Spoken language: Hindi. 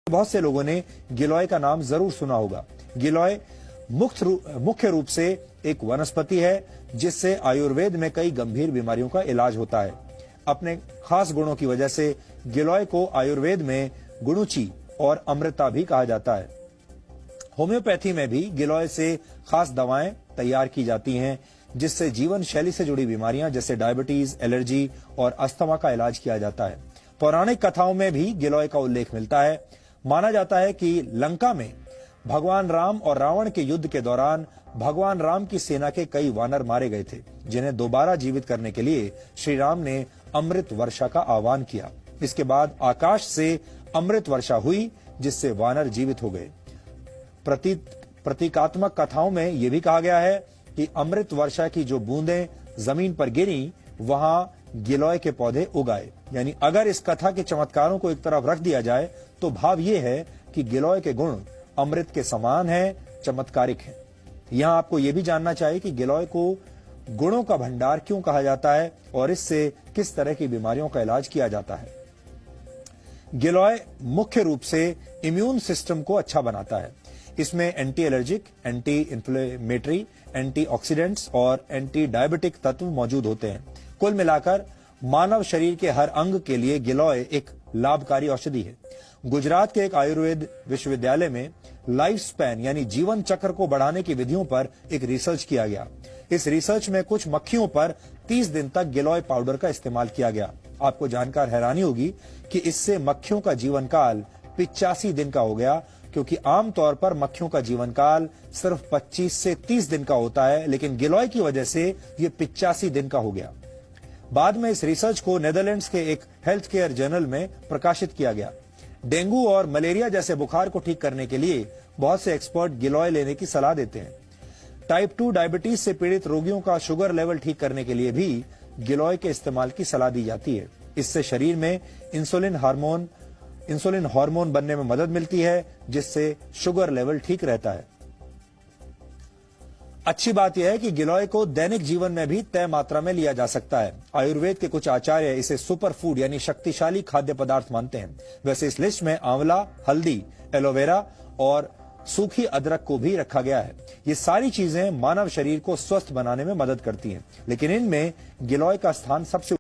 बहुत से लोगों ने गिलोय का नाम जरूर सुना होगा। गिलोय मुख्य रूप से एक वनस्पति है जिससे आयुर्वेद में कई गंभीर बीमारियों का इलाज होता है। अपने खास गुणों की वजह से गिलोय को आयुर्वेद में गुणुची और अमृता भी कहा जाता है। होम्योपैथी में भी गिलोय से खास दवाएं तैयार की जाती हैं जिससे जीवन शैली से जुड़ी बीमारियां जैसे डायबिटीज, एलर्जी और अस्थमा का इलाज किया जाता है। पौराणिक कथाओं में भी गिलोय का उल्लेख मिलता है। माना जाता है कि लंका में भगवान राम और रावण के युद्ध के दौरान भगवान राम की सेना के कई वानर मारे गए थे, जिन्हें दोबारा जीवित करने के लिए श्री राम ने अमृत वर्षा का आह्वान किया। इसके बाद आकाश से अमृत वर्षा हुई जिससे वानर जीवित हो गए। प्रतीकात्मक कथाओं में यह भी कहा गया है कि अमृत वर्षा की जो बूंदें जमीन पर गिरी वहां गिलोय के पौधे उगाए। यानी अगर इस कथा के चमत्कारों को एक तरफ रख दिया जाए तो भाव यह है कि गिलोय के गुण अमृत के समान है, चमत्कारिक है। यहां आपको यह भी जानना चाहिए कि गिलोय को गुणों का भंडार क्यों कहा जाता है और इससे किस तरह की बीमारियों का इलाज किया जाता है। गिलोय मुख्य रूप से इम्यून सिस्टम को अच्छा बनाता है। इसमें anti allergic, anti inflammatory, antioxidants और एंटी डायबिटिक तत्व मौजूद होते हैं। कुल मिलाकर मानव शरीर के हर अंग के लिए गिलोय एक लाभकारी औषधि है। गुजरात के एक आयुर्वेद विश्वविद्यालय में लाइफ स्पैन यानी जीवन चक्र को बढ़ाने की विधियों पर एक रिसर्च किया गया। इस रिसर्च में कुछ मक्खियों पर 30 दिन तक गिलोय पाउडर का इस्तेमाल किया गया। आपको जानकर हैरानी होगी कि इससे मक्खियों का जीवन काल 85 दिन का हो गया, क्योंकि आमतौर पर मक्खियों का जीवन काल सिर्फ 25 से 30 दिन का होता है, लेकिन गिलोय की वजह से ये 85 दिन का हो गया। बाद में इस रिसर्च को नेदरलैंड्स के एक हेल्थ केयर जर्नल में प्रकाशित किया गया। डेंगू और मलेरिया जैसे बुखार को ठीक करने के लिए बहुत से एक्सपर्ट गिलोय लेने की सलाह देते हैं। टाइप 2 डायबिटीज से पीड़ित रोगियों का शुगर लेवल ठीक करने के लिए भी गिलोय के इस्तेमाल की सलाह दी जाती है। इससे शरीर में इंसुलिन हार्मोन बनने में मदद मिलती है, जिससे शुगर लेवल ठीक रहता है। अच्छी बात यह है कि गिलोय को दैनिक जीवन में भी तय मात्रा में लिया जा सकता है। आयुर्वेद के कुछ आचार्य इसे सुपर फूड यानी शक्तिशाली खाद्य पदार्थ मानते हैं। वैसे इस लिस्ट में आंवला, हल्दी, एलोवेरा और सूखी अदरक को भी रखा गया है। ये सारी चीजें मानव शरीर को स्वस्थ बनाने में मदद करती हैं, लेकिन इनमें गिलोय का स्थान सबसे